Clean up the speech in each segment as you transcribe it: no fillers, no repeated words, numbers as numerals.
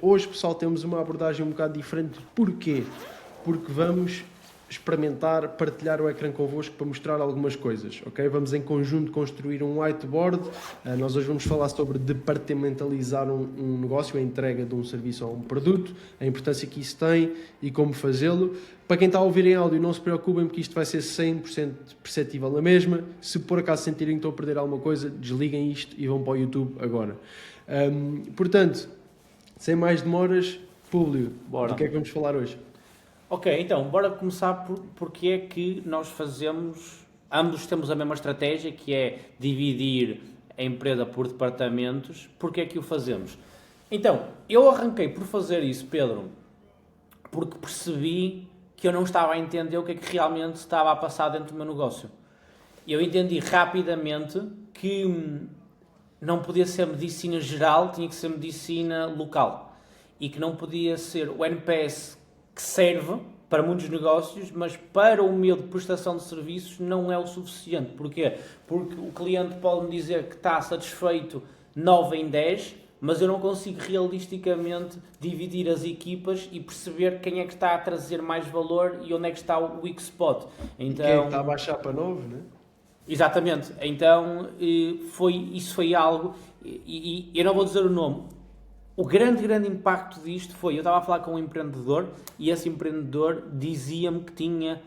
hoje, pessoal, temos uma abordagem um bocado diferente. Porquê? Porque vamos experimentar, partilhar o ecrã convosco para mostrar algumas coisas, ok? Vamos em conjunto construir um whiteboard. Nós hoje vamos falar sobre departamentalizar um negócio, a entrega de um serviço ou um produto, a importância que isso tem e como fazê-lo. Para quem está a ouvir em áudio, não se preocupem porque isto vai ser 100% perceptível na mesma. Se por acaso sentirem que estão a perder alguma coisa, desliguem isto e vão para o YouTube agora. Portanto, sem mais demoras, Públio, Bora. do que é que vamos falar hoje? Ok, então, bora começar porque é que nós ambos temos a mesma estratégia, que é dividir a empresa por departamentos. Porque é que o fazemos? Então, eu arranquei por fazer isso, Pedro, porque percebi que eu não estava a entender o que é que realmente estava a passar dentro do meu negócio. Eu entendi rapidamente que não podia ser medicina geral, tinha que ser medicina local. E que não podia ser o NPS que serve para muitos negócios, mas para o meu de prestação de serviços não é o suficiente. Porquê? Porque o cliente pode me dizer que está satisfeito 9 em 10, mas eu não consigo realisticamente dividir as equipas e perceber quem é que está a trazer mais valor e onde é que está o weak spot. Então, quem é que está a baixar para 9, não é? Exatamente. Então, isso foi algo, e eu não vou dizer o nome. O grande impacto disto foi, eu estava a falar com um empreendedor e esse empreendedor dizia-me que tinha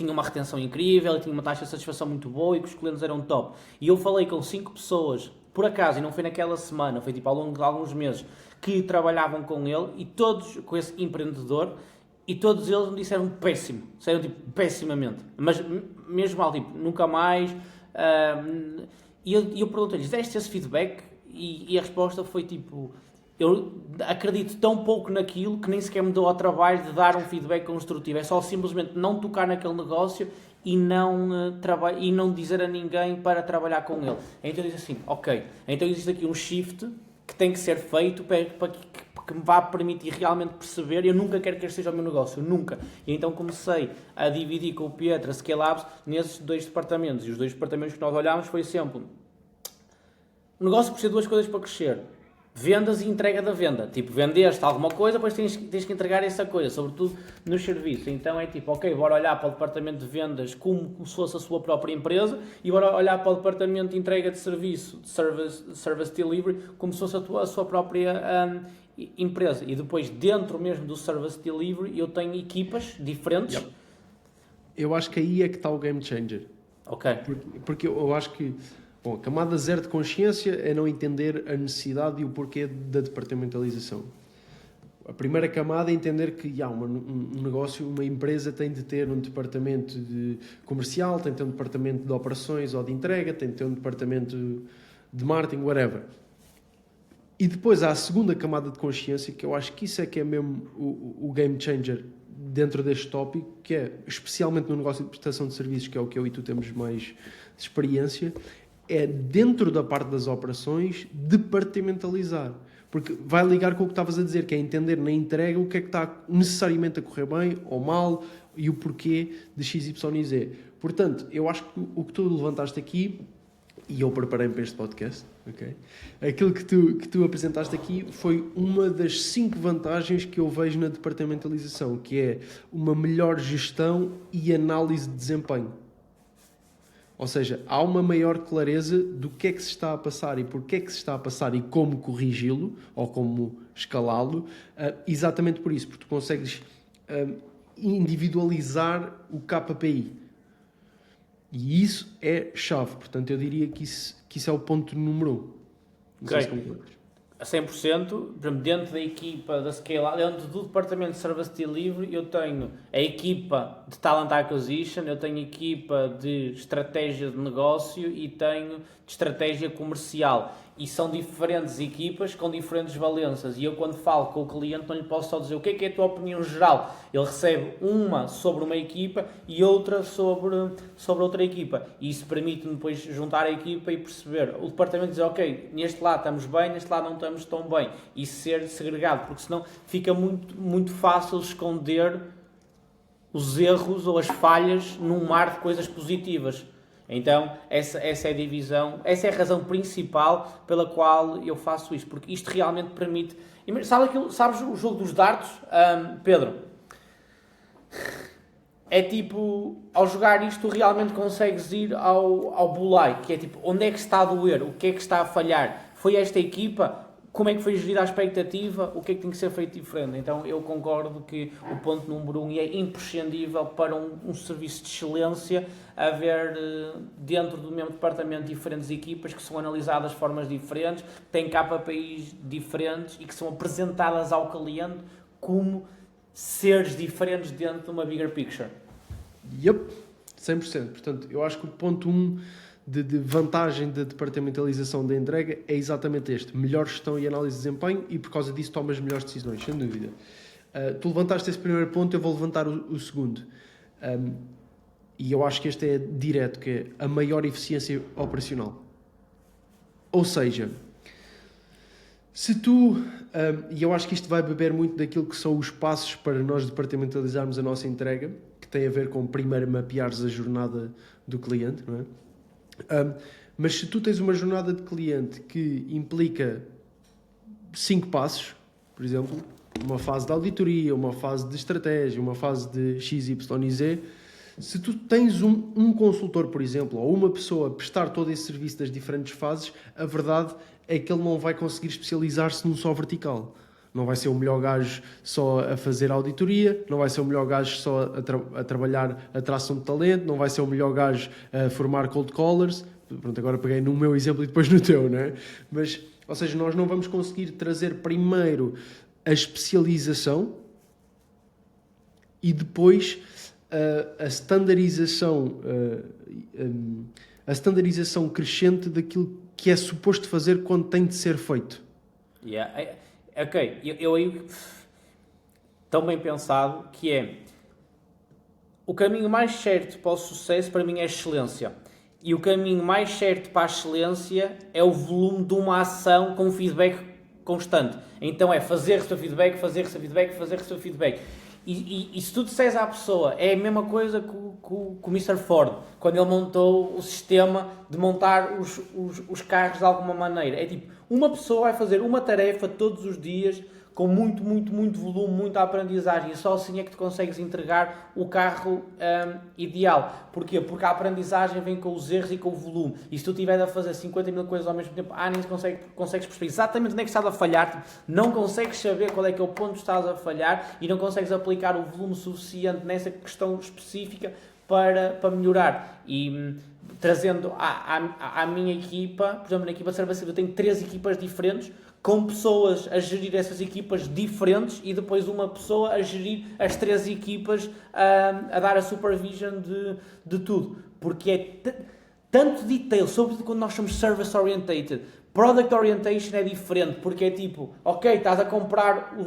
uma retenção incrível, tinha uma taxa de satisfação muito boa e que os clientes eram top. E eu falei com 5 pessoas, por acaso, e não foi naquela semana, foi tipo ao longo de alguns meses, que trabalhavam com ele e todos, com esse empreendedor, e todos eles me disseram péssimo, disseram tipo pessimamente, mas mesmo mal, tipo, nunca mais. E eu perguntei-lhes, deste esse feedback? E a resposta foi tipo, eu acredito tão pouco naquilo que nem sequer me dou ao trabalho de dar um feedback construtivo. É só simplesmente não tocar naquele negócio e não dizer a ninguém para trabalhar com ele. Então diz assim, ok, então existe aqui um shift que tem que ser feito para que me vá permitir realmente perceber. Eu nunca quero que este seja o meu negócio, nunca. E então comecei a dividir com o Pietro a Scale Labs nesses 2 departamentos. E os 2 departamentos que nós olhámos foi sempre... O negócio precisa de 2 coisas para crescer. Vendas e entrega da venda. Tipo, vendeste alguma coisa, depois tens que entregar essa coisa, sobretudo nos serviços. Então é tipo, ok, bora olhar para o departamento de vendas como se fosse a sua própria empresa e bora olhar para o departamento de entrega de serviço, de service delivery, como se fosse a sua própria empresa. E depois, dentro mesmo do service delivery, eu tenho equipas diferentes. Yep. Eu acho que aí é que está o game changer. Ok. Porque eu acho que... Bom, a camada 0 de consciência é não entender a necessidade e o porquê da departamentalização. A primeira camada é entender que um negócio, uma empresa tem de ter um departamento de comercial, tem de ter um departamento de operações ou de entrega, tem de ter um departamento de marketing, whatever. E depois há a segunda camada de consciência, que eu acho que isso é que é mesmo o game changer dentro deste tópico, que é, especialmente no negócio de prestação de serviços, que é o que eu e tu temos mais de experiência, é dentro da parte das operações departamentalizar. Porque vai ligar com o que estavas a dizer, que é entender na entrega o que é que está necessariamente a correr bem ou mal e o porquê de X, Y e Z. Portanto, eu acho que o que tu levantaste aqui, e eu preparei-me para este podcast, okay? Aquilo que tu apresentaste aqui foi uma das 5 vantagens que eu vejo na departamentalização, que é uma melhor gestão e análise de desempenho. Ou seja, há uma maior clareza do que é que se está a passar e porquê é que se está a passar e como corrigi-lo ou como escalá-lo, exatamente por isso, porque tu consegues individualizar o KPI. E isso é chave. Portanto, eu diria que isso é o ponto número 1. Ok. A 100%, dentro da equipa da Scale, dentro do departamento de Service Delivery, eu tenho a equipa de Talent Acquisition, eu tenho a equipa de estratégia de negócio e tenho de estratégia comercial. E são diferentes equipas com diferentes valências. E eu, quando falo com o cliente, não lhe posso só dizer o que é a tua opinião geral. Ele recebe uma sobre uma equipa e outra sobre outra equipa. E isso permite-me depois juntar a equipa e perceber. O departamento diz, ok, neste lado estamos bem, neste lado não estamos tão bem. E ser segregado, porque senão fica muito, muito fácil esconder os erros ou as falhas num mar de coisas positivas. Então, essa é a divisão, essa é a razão principal pela qual eu faço isto, porque isto realmente permite... Sabes o jogo dos dardos, Pedro? É tipo, ao jogar isto, tu realmente consegues ir ao bullseye, que é tipo, onde é que está a doer? O que é que está a falhar? Foi esta equipa? Como é que foi gerida a expectativa? O que é que tem que ser feito diferente? Então, eu concordo que o ponto número 1 é imprescindível para um serviço de excelência haver dentro do mesmo departamento diferentes equipas que são analisadas de formas diferentes, têm KPIs diferentes e que são apresentadas ao cliente como seres diferentes dentro de uma bigger picture. Yep, 100%. Portanto, eu acho que o ponto 1 de vantagem da departamentalização da entrega é exatamente este. Melhor gestão e análise de desempenho e por causa disso tomas melhores decisões, sem dúvida. Tu levantaste esse primeiro ponto, eu vou levantar o segundo. E eu acho que este é direto, que é a maior eficiência operacional. Ou seja, se tu... e eu acho que isto vai beber muito daquilo que são os passos para nós departamentalizarmos a nossa entrega, que tem a ver com primeiro mapeares a jornada do cliente, não é? Mas se tu tens uma jornada de cliente que implica 5 passos, por exemplo, uma fase de auditoria, uma fase de estratégia, uma fase de X, Y e Z, se tu tens um consultor, por exemplo, ou uma pessoa a prestar todo esse serviço das diferentes fases, a verdade é que ele não vai conseguir especializar-se num só vertical. Não vai ser o melhor gajo só a fazer auditoria, não vai ser o melhor gajo só a trabalhar a atração de talento, não vai ser o melhor gajo a formar cold callers. Pronto, agora peguei no meu exemplo e depois no teu, não é? Mas, ou seja, nós não vamos conseguir trazer primeiro a especialização e depois a standardização crescente daquilo que é suposto fazer quando tem de ser feito. Yeah. Ok, eu aí tão bem pensado que é o caminho mais certo para o sucesso para mim é a excelência e o caminho mais certo para a excelência é o volume de uma ação com feedback constante. Então é fazer receber feedback, fazer receber feedback, fazer receber feedback. E se tu disseres à pessoa, é a mesma coisa que o Mr. Ford, quando ele montou o sistema de montar os carros de alguma maneira. É tipo, uma pessoa vai fazer uma tarefa todos os dias com muito volume, muita aprendizagem e só assim é que tu consegues entregar o carro ideal. Porquê? Porque a aprendizagem vem com os erros e com o volume. E se tu estiveres a fazer 50 mil coisas ao mesmo tempo, nem consegues perceber exatamente onde é que estás a falhar, tipo, não consegues saber qual é que é o ponto que estás a falhar e não consegues aplicar o volume suficiente nessa questão específica para melhorar. E trazendo à minha equipa, por exemplo, na equipa de serviço, eu tenho 3 equipas diferentes, com pessoas a gerir essas equipas diferentes e depois uma pessoa a gerir as 3 equipas, a dar a supervision de tudo. Porque é tanto detail, sobretudo quando nós somos service orientated. Product orientation é diferente, porque é tipo, ok, estás a comprar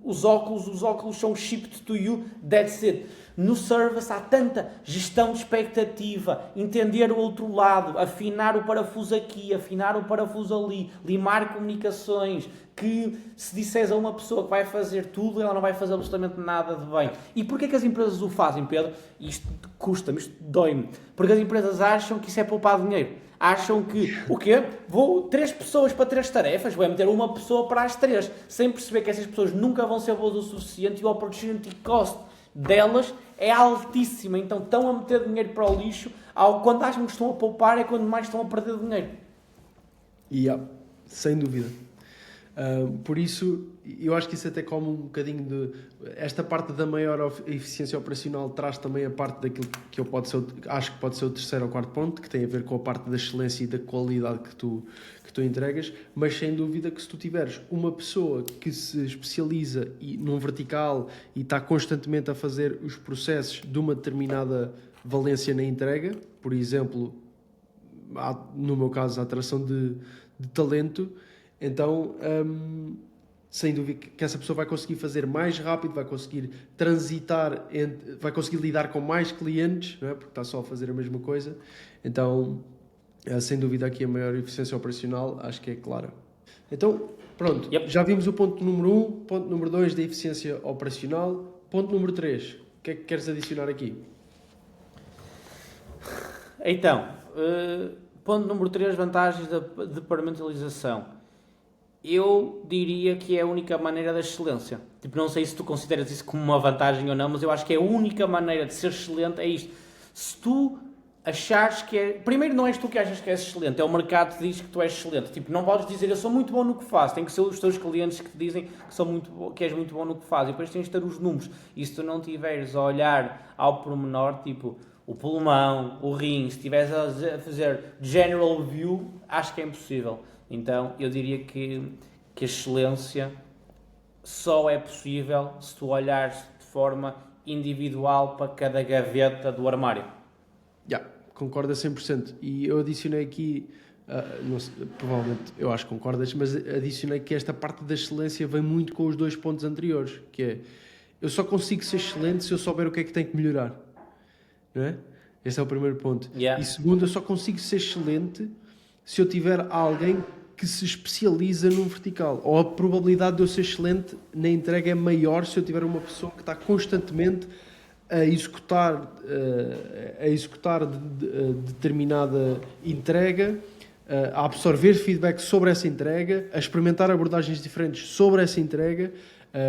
os óculos são shipped to you, that's it. No service há tanta gestão de expectativa, entender o outro lado, afinar o parafuso aqui, afinar o parafuso ali, limar comunicações, que se disseres a uma pessoa que vai fazer tudo, ela não vai fazer absolutamente nada de bem. E porquê que as empresas o fazem, Pedro? Isto custa-me, isto dói-me. Porque as empresas acham que isso é poupar dinheiro. Acham que, o quê? Vou 3 pessoas para 3 tarefas, vou meter uma pessoa para as 3, sem perceber que essas pessoas nunca vão ser boas o suficiente e o opportunity cost delas é altíssima. Então estão a meter dinheiro para o lixo. Quando acham que estão a poupar é quando mais estão a perder dinheiro. Sem dúvida. Por isso, eu acho que isso até como um bocadinho de... Esta parte da maior eficiência operacional traz também a parte daquilo que acho que pode ser o terceiro ou quarto ponto, que tem a ver com a parte da excelência e da qualidade que tu entregas, mas sem dúvida que se tu tiveres uma pessoa que se especializa num vertical e está constantemente a fazer os processos de uma determinada valência na entrega, por exemplo, no meu caso, a atração de talento, então, sem dúvida que essa pessoa vai conseguir fazer mais rápido, vai conseguir transitar, vai conseguir lidar com mais clientes, não é? Porque está só a fazer a mesma coisa. Então, sem dúvida aqui a maior eficiência operacional, acho que é clara. Então, pronto, Já vimos o ponto número 1, ponto número 2 da eficiência operacional, ponto número 3. O que é que queres adicionar aqui? Então, ponto número 3, vantagens da departamentalização. Eu diria que é a única maneira da excelência. Tipo, não sei se tu consideras isso como uma vantagem ou não, mas eu acho que é a única maneira de ser excelente é isto. Se tu achares que é... Primeiro, não és tu que achas que és excelente, é o mercado que diz que tu és excelente. Tipo, não podes dizer eu sou muito bom no que faço, tem que ser os teus clientes que te dizem que és muito bom no que fazes. E depois tens de ter os números. E se tu não tiveres a olhar ao pormenor, tipo o pulmão, o rim, se estiveres a fazer general view, acho que é impossível. Então, eu diria que a excelência só é possível se tu olhares de forma individual para cada gaveta do armário. Concordo a 100%. E eu adicionei aqui, não sei, provavelmente eu acho que concordas, mas adicionei que esta parte da excelência vem muito com os 2 pontos anteriores, que é, eu só consigo ser excelente se eu souber o que é que tenho que melhorar. Não é? Esse é o primeiro ponto. Yeah. E segundo, eu só consigo ser excelente se eu tiver alguém que se especializa num vertical. Ou a probabilidade de eu ser excelente na entrega é maior se eu tiver uma pessoa que está constantemente a executar determinada entrega, a absorver feedback sobre essa entrega, a experimentar abordagens diferentes sobre essa entrega.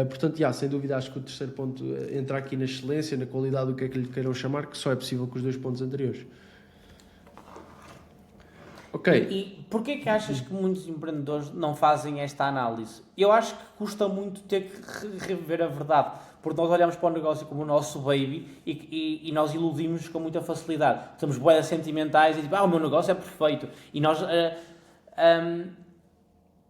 Portanto, sem dúvida, acho que o terceiro ponto entra aqui na excelência, na qualidade, o que é que lhe queiram chamar, que só é possível com os 2 pontos anteriores. Ok. E porquê que achas que muitos empreendedores não fazem esta análise? Eu acho que custa muito ter que rever a verdade, porque nós olhamos para o negócio como o nosso baby e nós iludimos com muita facilidade. Somos bué sentimentais e tipo, o meu negócio é perfeito. E nós...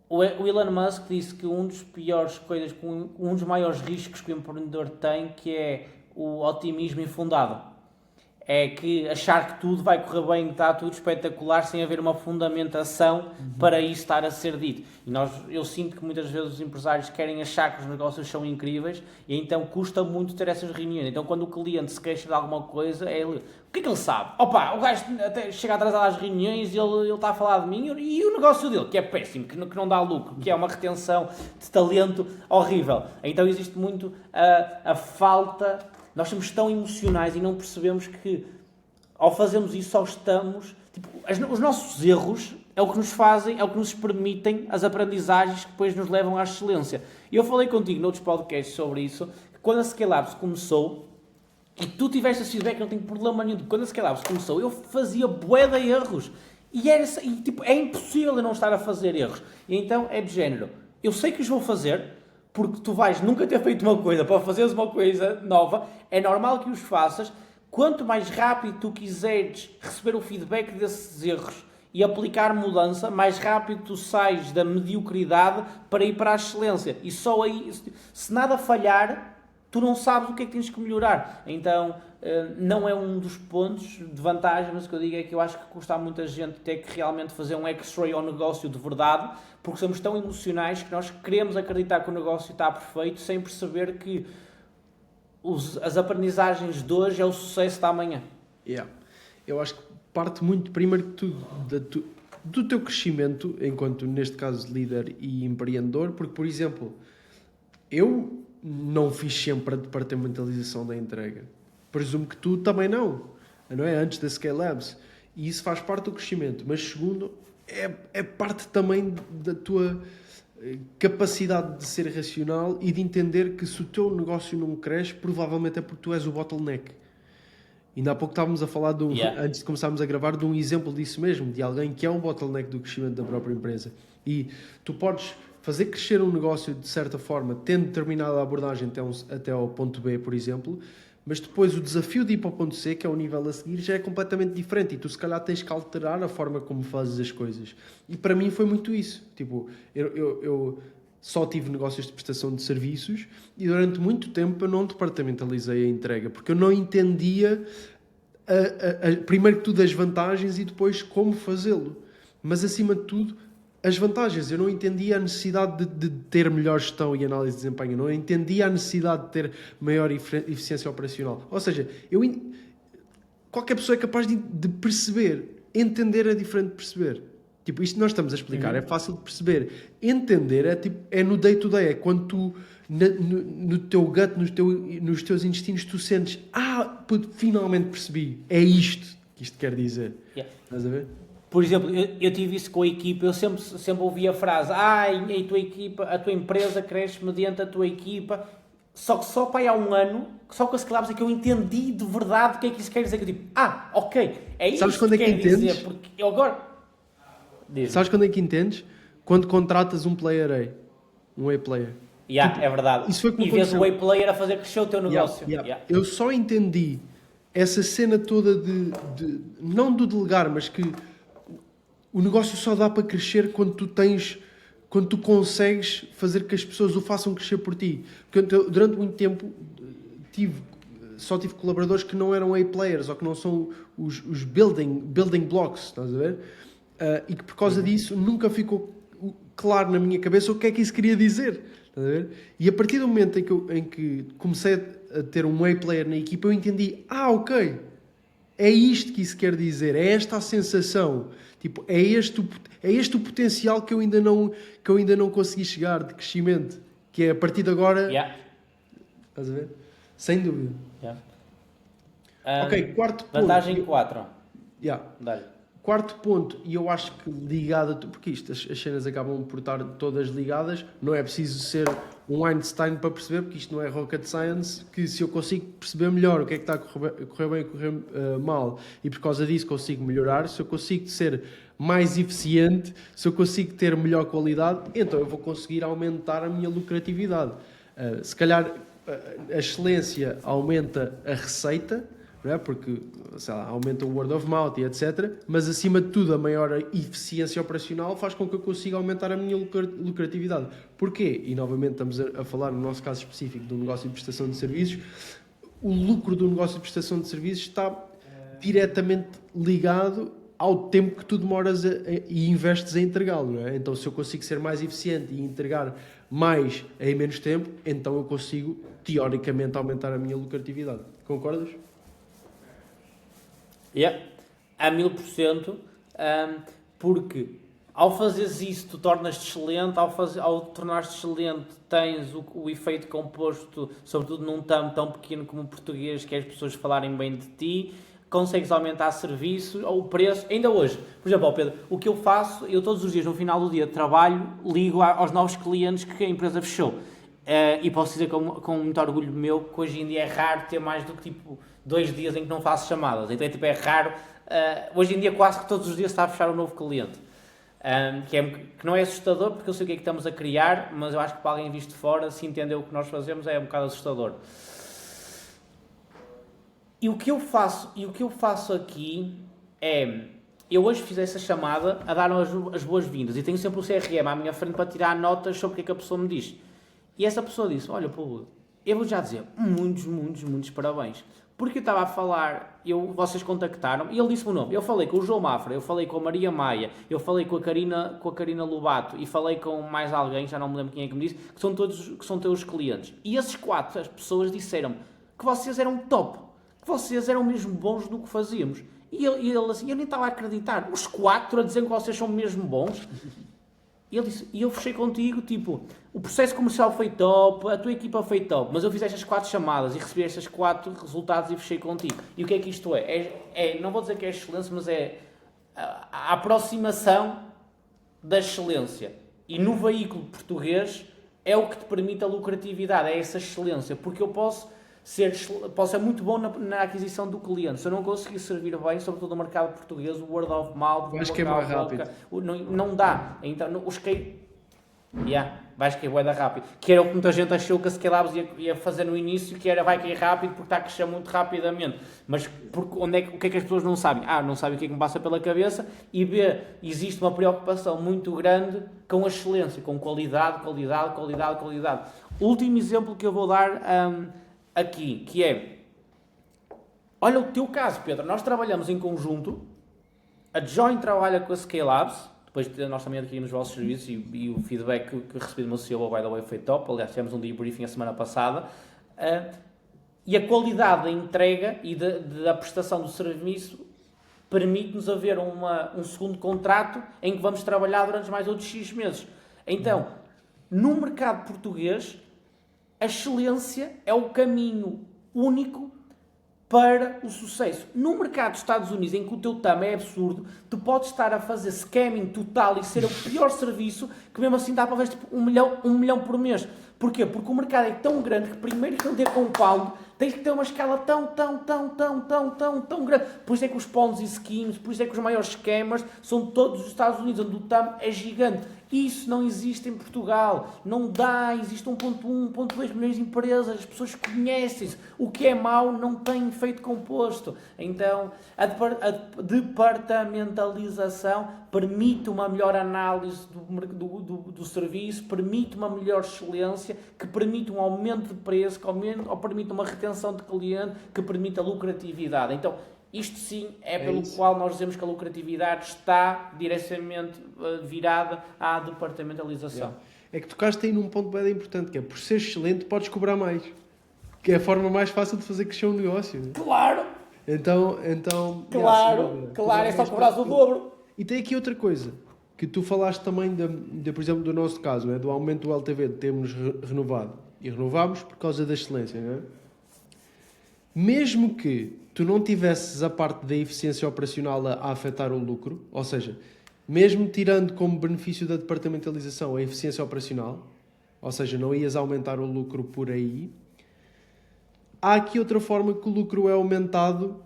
o Elon Musk disse que um dos maiores riscos que o empreendedor tem, que é o otimismo infundado. É que achar que tudo vai correr bem, está tudo espetacular, sem haver uma fundamentação para isso estar a ser dito. E eu sinto que muitas vezes os empresários querem achar que os negócios são incríveis e então custa muito ter essas reuniões. Então quando o cliente se queixa de alguma coisa, é ele... O que é que ele sabe? O gajo até chega atrasado às reuniões e ele está a falar de mim e o negócio dele, que é péssimo, que não dá lucro, que é uma retenção de talento horrível. Então existe muito a falta... Nós somos tão emocionais e não percebemos que, ao fazermos isso, só estamos... Tipo, os nossos erros é o que nos fazem, é o que nos permitem as aprendizagens que depois nos levam à excelência. E eu falei contigo noutros podcasts sobre isso, que quando a Scale-Labs começou, e tu tiveste esse feedback, não tenho problema nenhum, quando a Scale-Labs começou, eu fazia bué de erros. É impossível eu não estar a fazer erros. E então é de género. Eu sei que os vou fazer... Porque tu vais nunca ter feito uma coisa para fazeres uma coisa nova, é normal que os faças. Quanto mais rápido tu quiseres receber o feedback desses erros e aplicar mudança, mais rápido tu sais da mediocridade para ir para a excelência. E só aí, se nada falhar, tu não sabes o que é que tens que melhorar. Então, não é um dos pontos de vantagem, mas o que eu digo é que eu acho que custa a muita gente ter que realmente fazer um X-ray ao negócio de verdade, porque somos tão emocionais que nós queremos acreditar que o negócio está perfeito sem perceber que as aprendizagens de hoje é o sucesso da amanhã. Eu acho que parte muito, primeiro que tudo, do teu crescimento, enquanto, neste caso, líder e empreendedor, porque, por exemplo, eu não fiz sempre a departamentalização da entrega. Presumo que tu também não é? Antes da Scale-Labs. E isso faz parte do crescimento. Mas, segundo, é parte também da tua capacidade de ser racional e de entender que se o teu negócio não cresce, provavelmente é porque tu és o bottleneck. Ainda há pouco estávamos a falar, antes de começarmos a gravar, de um exemplo disso mesmo, de alguém que é um bottleneck do crescimento da própria empresa. E tu podes fazer crescer um negócio de certa forma, tendo determinada abordagem até ao ponto B, por exemplo, mas depois o desafio de ir para o ponto C, que é o nível a seguir, já é completamente diferente e tu se calhar tens que alterar a forma como fazes as coisas. E para mim foi muito isso. Tipo, eu só tive negócios de prestação de serviços e durante muito tempo eu não departamentalizei a entrega, porque eu não entendia primeiro que tudo as vantagens e depois como fazê-lo. Mas acima de tudo, as vantagens. Eu não entendia a necessidade de ter melhor gestão e análise de desempenho. Não entendia a necessidade de ter maior eficiência operacional. Ou seja, qualquer pessoa é capaz de perceber. Entender é diferente de perceber. Tipo, isto que nós estamos a explicar é fácil de perceber. Entender é no day-to-day. É quando tu, no teu gut, nos teus intestinos, tu sentes finalmente percebi. É isto que isto quer dizer. Yeah. Estás a ver? Por exemplo, eu tive isso com a equipa, eu sempre ouvi a frase, a tua equipa, a tua empresa cresce mediante a tua equipa, só que só para há um ano, só com a Scalabs é que eu entendi de verdade o que é que isso quer dizer, que eu tipo, ok, é isso Sabes quando que é que quer entendes? dizer, porque eu agora... Sabes quando é que entendes? Quando contratas um player A, um A-player. É verdade. Isso foi como e vês aconteceu. o A-player a fazer crescer o teu negócio. Eu só entendi essa cena toda não do delegar, mas que o negócio só dá para crescer quando tu consegues fazer que as pessoas o façam crescer por ti. Porque eu, durante muito tempo só tive colaboradores que não eram A-players ou que não são os building blocks, estás a ver? E que por causa disso nunca ficou claro na minha cabeça o que é que isso queria dizer. Estás a ver? E a partir do momento em que comecei a ter um A-player na equipa, eu entendi, ok, é isto que isso quer dizer, é esta a sensação, tipo, é este o potencial que eu ainda não consegui chegar de crescimento, que é a partir de agora. Estás a ver? Sem dúvida. Ok, quarto ponto. Vantagem 4. Dá-lhe. Quarto ponto, e eu acho que ligado a porque isto, as cenas acabam por estar todas ligadas, não é preciso ser um Einstein para perceber, porque isto não é rocket science, que se eu consigo perceber melhor o que é que está a correr bem e correr mal, e por causa disso consigo melhorar, se eu consigo ser mais eficiente, se eu consigo ter melhor qualidade, então eu vou conseguir aumentar a minha lucratividade. Se calhar a excelência aumenta a receita, não é? Porque, sei lá, aumenta o word of mouth e etc. Mas, acima de tudo, a maior eficiência operacional faz com que eu consiga aumentar a minha lucratividade. Porquê? E, novamente, estamos a falar, no nosso caso específico, do negócio de prestação de serviços. O lucro do negócio de prestação de serviços está diretamente ligado ao tempo que tu demoras e investes em entregá-lo, não é? Então, se eu consigo ser mais eficiente e entregar mais em menos tempo, então eu consigo, teoricamente, aumentar a minha lucratividade. Concordas? A 1000%, porque ao fazeres isso tu tornas-te excelente, ao tornar-te excelente tens o efeito composto, sobretudo num termo tão pequeno como o português, que é as pessoas falarem bem de ti, consegues aumentar serviço, ou o preço, ainda hoje. Por exemplo, Pedro, o que eu faço, eu todos os dias no final do dia de trabalho ligo aos novos clientes que a empresa fechou. E posso dizer com muito orgulho meu que hoje em dia é raro ter mais do que tipo 2 dias em que não faço chamadas, então é raro, hoje em dia quase que todos os dias está a fechar um novo cliente, que não é assustador porque eu sei o que é que estamos a criar, mas eu acho que para alguém visto de fora, se entender o que nós fazemos, é um bocado assustador. E o que eu faço aqui é, eu hoje fiz essa chamada a dar as boas-vindas e tenho sempre o CRM à minha frente para tirar notas sobre o que é que a pessoa me diz. E essa pessoa disse, olha, pô, eu vou já dizer muitos parabéns. Porque eu estava a falar, vocês contactaram, e ele disse-me o nome. Eu falei com o João Mafra, eu falei com a Maria Maia, eu falei com a Karina Lobato e falei com mais alguém, já não me lembro quem é que me disse, que são teus clientes. E esses 4 as pessoas disseram-me que vocês eram top, que vocês eram mesmo bons no que fazíamos. E ele assim, eu nem estava a acreditar, os 4 a dizer que vocês são mesmo bons. E ele disse, e eu fechei contigo, tipo, o processo comercial foi top, a tua equipa foi top, mas eu fiz estas 4 chamadas e recebi estas 4 resultados e fechei contigo. E o que é que isto é? Não vou dizer que é excelência, mas é a aproximação da excelência. E no veículo português é o que te permite a lucratividade, é essa excelência, porque eu posso ser muito bom na aquisição do cliente. Se eu não conseguir servir bem, sobretudo no mercado português, o word of mouth, acho que é mais rápido. Não dá. Então, vais cair bué da rápido. Que era o que muita gente achou que a Scalabs ia fazer no início, que era vai cair rápido porque está a crescer muito rapidamente. Mas o que é que as pessoas não sabem? Não sabem o que é que me passa pela cabeça, e existe uma preocupação muito grande com a excelência, com qualidade. Último exemplo que eu vou dar aqui, que é, olha o teu caso, Pedro, nós trabalhamos em conjunto, a Join trabalha com a Scalabs, depois nós também adquirimos os vossos serviços e o feedback que recebi do meu CEO, by the way, foi top. Aliás, tivemos um debriefing a semana passada, e a qualidade da entrega e da prestação do serviço permite-nos haver um segundo contrato em que vamos trabalhar durante mais outros X meses. Então, no mercado português, a excelência é o caminho único para o sucesso. No mercado dos Estados Unidos, em que o teu TAM é absurdo, tu podes estar a fazer scamming total e ser o pior serviço, que mesmo assim dá para ver tipo 1 milhão por mês. Porquê? Porque o mercado é tão grande que primeiro que não ter compound, tens que ter uma escala tão grande. Por isso é que os Ponzi schemes, por isso é que os maiores scammers são todos os Estados Unidos, onde o TAM é gigante. Isso não existe em Portugal. Não dá. Existe 1.1, 1.2 milhões de empresas. As pessoas conhecem-se. O que é mau não tem efeito composto. Então, a departamentalização permite uma melhor análise do serviço, permite uma melhor excelência, que permite um aumento de preço, ou permite uma retenção de cliente, que permite a lucratividade. Então, isto sim é pelo qual nós dizemos que a lucratividade está diretamente virada à departamentalização. É que tocaste aí num ponto bem importante, que é, por ser excelente, podes cobrar mais. Que é a forma mais fácil de fazer crescer um negócio. Né? Claro! Então Claro, é só cobrares o dobro. E tem aqui outra coisa, que tu falaste também, por exemplo, do nosso caso, né? Do aumento do LTV, de termos renovado. E renovámos por causa da excelência, não é? Mesmo que tu não tivesses a parte da eficiência operacional a afetar o lucro, ou seja, mesmo tirando como benefício da departamentalização a eficiência operacional, ou seja, não ias aumentar o lucro por aí, há aqui outra forma que o lucro é aumentado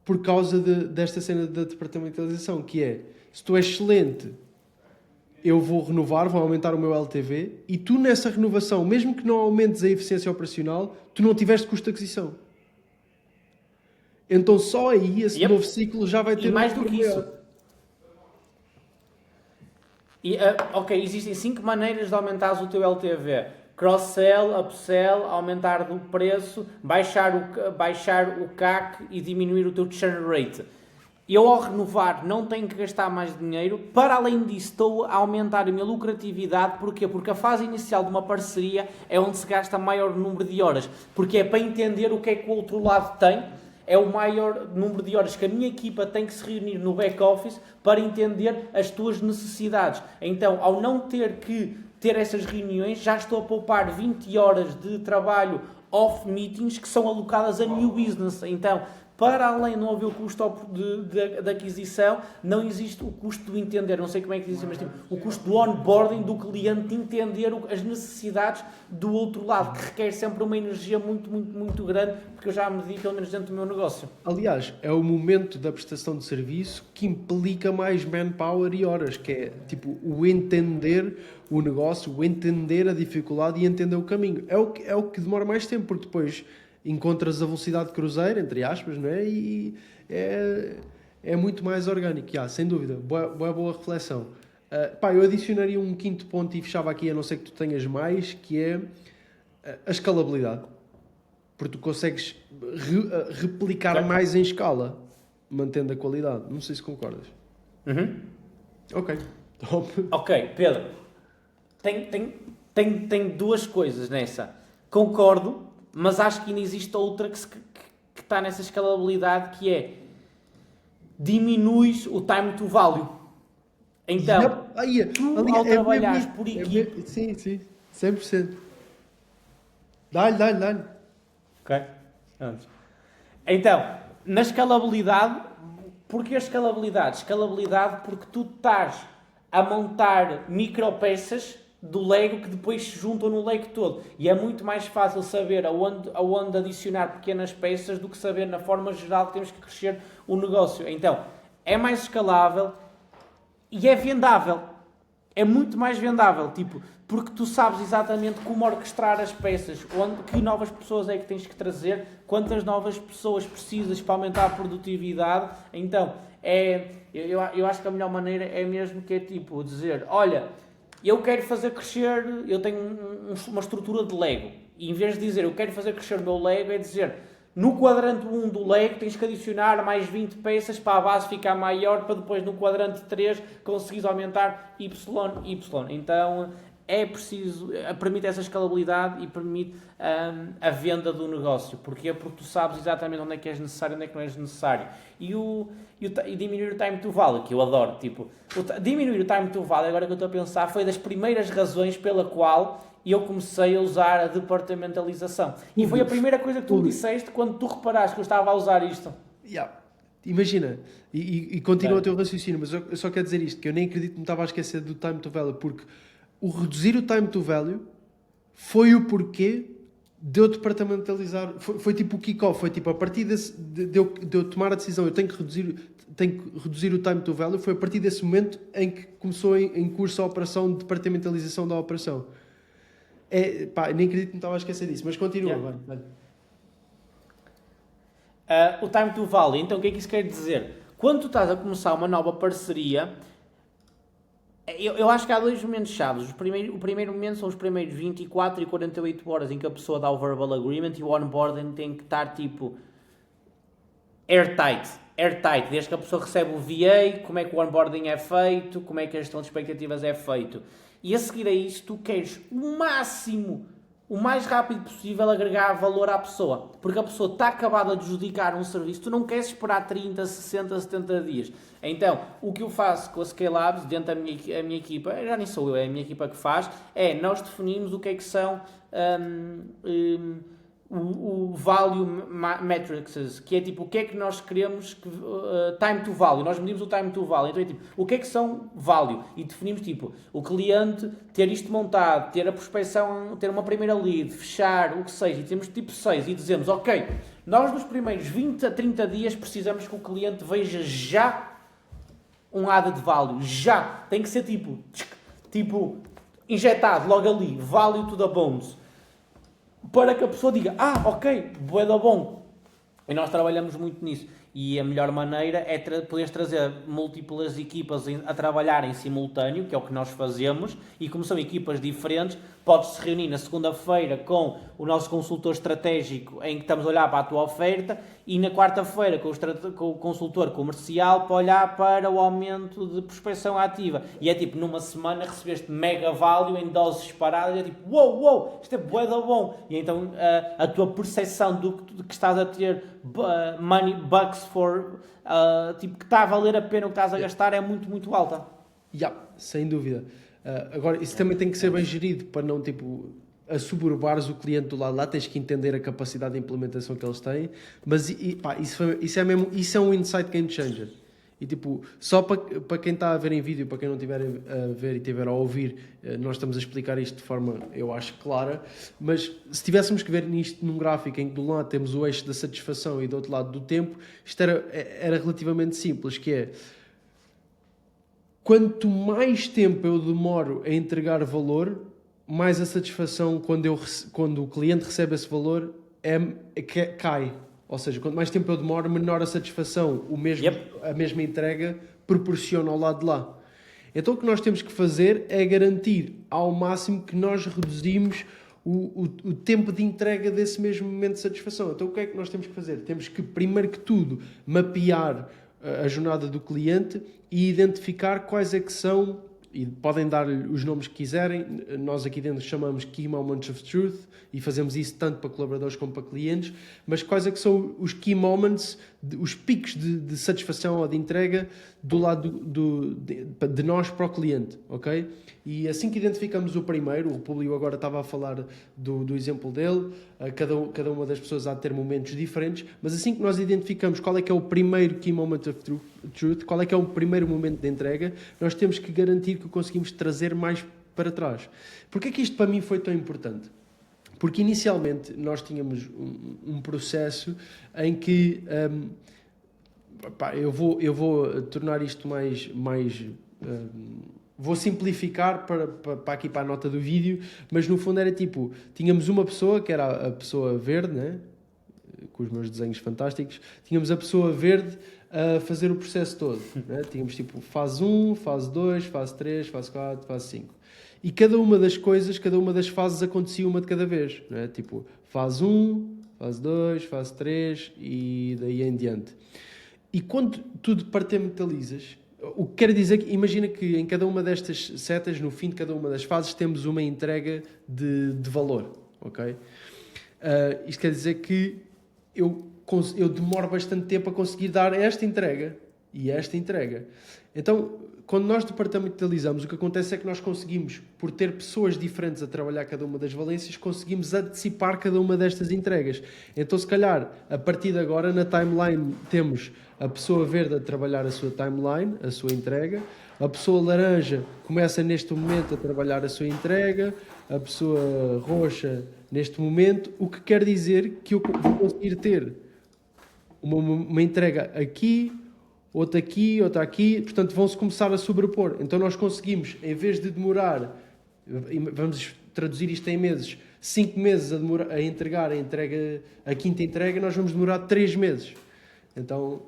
por causa desta cena da departamentalização, que é, se tu és excelente, eu vou renovar, vou aumentar o meu LTV, e tu nessa renovação, mesmo que não aumentes a eficiência operacional, tu não tiveste custo de aquisição. Então só aí esse novo ciclo já vai ter... E mais do que isso. Ok, existem 5 maneiras de aumentares o teu LTV. Cross-sell, upsell, aumentar o preço, baixar o CAC e diminuir o teu churn rate. Eu, ao renovar, não tenho que gastar mais dinheiro. Para além disso, estou a aumentar a minha lucratividade. Porquê? Porque a fase inicial de uma parceria é onde se gasta maior número de horas. Porque é para entender o que é que o outro lado tem. É o maior número de horas que a minha equipa tem que se reunir no back-office para entender as tuas necessidades. Então, ao não ter que ter essas reuniões, já estou a poupar 20 horas de trabalho off-meetings que são alocadas a new business. Então, para além de não haver o custo de aquisição, não existe o custo do entender, não sei como é que dizem, mas tipo, o custo do onboarding do cliente, de entender as necessidades do outro lado, que requer sempre uma energia muito, muito, muito grande, porque eu já medi pelo menos dentro do meu negócio. Aliás, é o momento da prestação de serviço que implica mais manpower e horas, que é tipo o entender o negócio, o entender a dificuldade e entender o caminho. É o que demora mais tempo, porque depois encontras a velocidade de cruzeiro, entre aspas, não é? E é muito mais orgânico, sem dúvida. Boa reflexão. Eu adicionaria um quinto ponto e fechava aqui, a não ser que tu tenhas mais, que é a escalabilidade. Porque tu consegues replicar mais em escala, mantendo a qualidade. Não sei se concordas. Ok. Top. Ok, Pedro. Tem duas coisas nessa. Concordo, mas acho que ainda existe outra que está nessa escalabilidade, que é diminuis o time to value. Então, tu ao trabalhares por equipe... Sim, 100%. Dá-lhe. Ok. Então, na escalabilidade, porquê a escalabilidade? Escalabilidade porque tu estás a montar micropeças do Lego que depois se juntam no Lego todo. E é muito mais fácil saber aonde adicionar pequenas peças do que saber na forma geral que temos que crescer o negócio. Então, é mais escalável e é vendável. É muito mais vendável, porque tu sabes exatamente como orquestrar as peças, que novas pessoas é que tens que trazer, quantas novas pessoas precisas para aumentar a produtividade. Então, eu acho que a melhor maneira é mesmo que é dizer, olha, eu quero fazer crescer, eu tenho uma estrutura de Lego, e em vez de dizer eu quero fazer crescer o meu Lego, é dizer, no quadrante 1 do Lego tens que adicionar mais 20 peças para a base ficar maior, para depois no quadrante 3 conseguires aumentar Y. Então é preciso, permite essa escalabilidade e permite a venda do negócio. Porquê? Porque tu sabes exatamente onde é que és necessário e onde é que não és necessário. E diminuir o time to value, que eu adoro. Diminuir o time to value, agora que eu estou a pensar, foi das primeiras razões pela qual e eu comecei a usar a departamentalização. E foi a primeira coisa que tu me disseste quando tu reparaste que eu estava a usar isto. Yeah. Imagina, e continua o teu raciocínio, mas eu só quero dizer isto, que eu nem acredito que me estava a esquecer do time to value, porque o reduzir o time to value foi o porquê de eu departamentalizar, foi tipo o kick-off, foi tipo a partir de eu tomar a decisão, eu tenho que reduzir o time to value, foi a partir desse momento em que começou em curso a operação de departamentalização da operação. Nem acredito que me estava a esquecer disso, mas continua. Vai. O time to value, então o que é que isso quer dizer? Quando tu estás a começar uma nova parceria, eu acho que há dois momentos chaves. O primeiro momento são os primeiros 24 e 48 horas em que a pessoa dá o verbal agreement e o onboarding tem que estar tipo airtight, desde que a pessoa recebe o VA, como é que o onboarding é feito, como é que a gestão de expectativas é feito. E a seguir a isto, tu queres o mais rápido possível agregar valor à pessoa, porque a pessoa está acabada de adjudicar um serviço, tu não queres esperar 30, 60, 70 dias. Então, o que eu faço com a Scalabs, dentro da minha equipa, já nem sou eu, é a minha equipa que faz, nós definimos o que é que são o value metrics, que é tipo, o que é que nós queremos, time to value, nós medimos o time to value, então é tipo, o que é que são value, e definimos tipo, o cliente ter isto montado, ter a prospecção, ter uma primeira lead, fechar, o que seja, e temos tipo 6, e dizemos, ok, nós nos primeiros 20 a 30 dias precisamos que o cliente veja já um added value, já, tem que ser tipo, injetado logo ali, value to the bones, para que a pessoa diga, ok, bué da bom. E nós trabalhamos muito nisso. E a melhor maneira é poderes trazer múltiplas equipas a trabalhar em simultâneo, que é o que nós fazemos, e como são equipas diferentes, podes-se reunir na segunda-feira com o nosso consultor estratégico, em que estamos a olhar para a tua oferta, e na quarta-feira com o consultor comercial para olhar para o aumento de prospecção ativa. E é tipo, numa semana recebeste mega value em doses separadas, e é tipo, uou, isto é bué da bom. E então a tua percepção de que estás a ter money bucks for, tipo, que está a valer a pena o que estás a gastar é muito, muito alta. Sem dúvida. Agora, isso também tem que ser bem gerido para não, tipo, assoberbares o cliente do lado lá, tens que entender a capacidade de implementação que eles têm, mas isso é um insight game changer. E tipo, só para quem está a ver em vídeo, para quem não estiver a ver e estiver a ouvir, nós estamos a explicar isto de forma, eu acho, clara, mas se tivéssemos que ver nisto num gráfico em que de um lado temos o eixo da satisfação e do outro lado do tempo, isto era relativamente simples, que é, quanto mais tempo eu demoro a entregar valor, mais a satisfação quando o cliente recebe esse valor cai. Ou seja, quanto mais tempo eu demoro, menor a satisfação, a mesma entrega proporciona ao lado de lá. Então o que nós temos que fazer é garantir ao máximo que nós reduzimos o tempo de entrega desse mesmo momento de satisfação. Então o que é que nós temos que fazer? Temos que, primeiro que tudo, mapear a jornada do cliente e identificar quais é que são, e podem dar os nomes que quiserem, nós aqui dentro chamamos Key Moments of Truth e fazemos isso tanto para colaboradores como para clientes, mas quais é que são os Key Moments, os picos de satisfação ou de entrega do lado de nós para o cliente, ok? E assim que identificamos o primeiro, o Públio agora estava a falar do exemplo dele, cada uma das pessoas há de ter momentos diferentes, mas assim que nós identificamos qual é que é o primeiro Key Moment of Truth, qual é que é o primeiro momento de entrega, nós temos que garantir que o conseguimos trazer mais para trás. Porquê é que isto para mim foi tão importante? Porque inicialmente nós tínhamos um processo em que eu vou tornar isto mais vou simplificar para aqui para a nota do vídeo, mas no fundo era tipo, tínhamos uma pessoa que era a pessoa verde, né? Com os meus desenhos fantásticos, tínhamos a pessoa verde a fazer o processo todo, né? Tínhamos tipo fase 1, fase 2, fase 3, fase 4, fase 5. E cada uma das fases acontecia uma de cada vez, né? Tipo fase 1, fase 2, fase 3 e daí em diante. E quando tu departamentalizas, o que quer dizer que, imagina que em cada uma destas setas, no fim de cada uma das fases, temos uma entrega de valor, ok? Isto quer dizer que eu demoro bastante tempo a conseguir dar esta entrega e esta entrega. Então, quando nós departamentalizamos, o que acontece é que nós conseguimos, por ter pessoas diferentes a trabalhar cada uma das valências, conseguimos antecipar cada uma destas entregas. Então, se calhar, a partir de agora, na timeline, temos a pessoa verde a trabalhar a sua timeline, a sua entrega, a pessoa laranja começa neste momento a trabalhar a sua entrega, a pessoa roxa neste momento, o que quer dizer que eu vou conseguir ter uma entrega aqui, outra aqui, portanto vão-se começar a sobrepor. Então nós conseguimos, em vez de demorar, vamos traduzir isto em meses, 5 meses a entregar a quinta entrega, nós vamos demorar 3 meses. Então,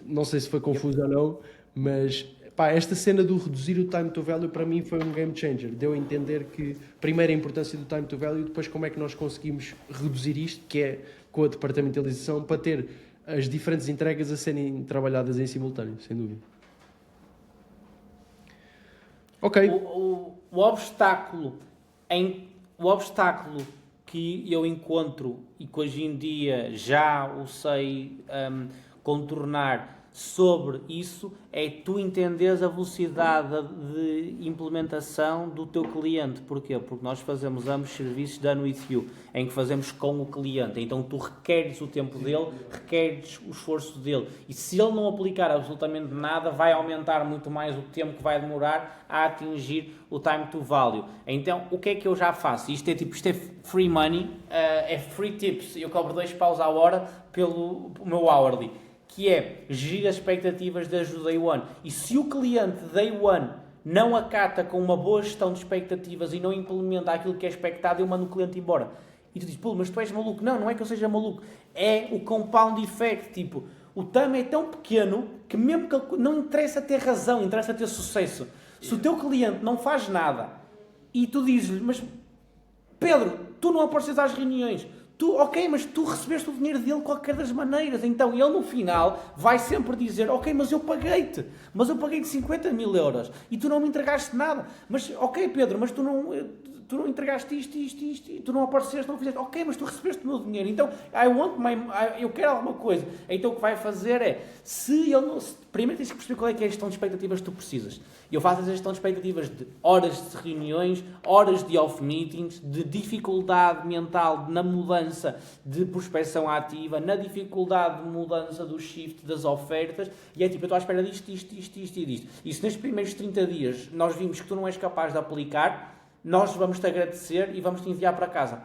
não sei se foi confuso ou não, mas esta cena do reduzir o time to value para mim foi um game changer. Deu a entender que, primeiro, a importância do time to value e depois como é que nós conseguimos reduzir isto, que é com a departamentalização, para ter as diferentes entregas a serem trabalhadas em simultâneo, sem dúvida. Ok. O obstáculo que eu encontro e que hoje em dia já o sei contornar sobre isso é tu entenderes a velocidade de implementação do teu cliente. Porquê? Porque nós fazemos ambos serviços done with you, em que fazemos com o cliente. Então tu requeres o tempo dele, requeres o esforço dele. E se ele não aplicar absolutamente nada, vai aumentar muito mais o tempo que vai demorar a atingir o time to value. Então, o que é que eu já faço? Isto é free money, é free tips. Eu cobro 2 paus à hora pelo meu hourly, que é gerir as expectativas desde o day one. E se o cliente day one não acata com uma boa gestão de expectativas e não implementa aquilo que é expectado, eu mando o cliente embora. E tu dizes, pô, mas tu és maluco. Não é que eu seja maluco. É o compound effect. Tipo, o time é tão pequeno que mesmo que ele, não interessa ter razão, interessa ter sucesso. Se o teu cliente não faz nada e tu dizes-lhe, mas Pedro, tu não apareces às reuniões, ok, mas tu recebeste o dinheiro dele de qualquer das maneiras. Então ele no final vai sempre dizer, ok, mas eu paguei-te 50 mil euros e tu não me entregaste nada. Mas, ok Pedro, mas tu não entregaste isto, e tu não apareceste, não fizeste. Ok, mas tu recebeste o meu dinheiro. Então, eu quero alguma coisa. Então o que vai fazer é, primeiro tens que perceber qual é que é a gestão de expectativas que tu precisas. Eu faço a gestão de expectativas de horas de reuniões, horas de off-meetings, de dificuldade mental na mudança de prospecção ativa, na dificuldade de mudança do shift das ofertas, e é tipo, eu estou à espera disto e disto. E se nestes primeiros 30 dias nós vimos que tu não és capaz de aplicar, nós vamos-te agradecer e vamos-te enviar para casa.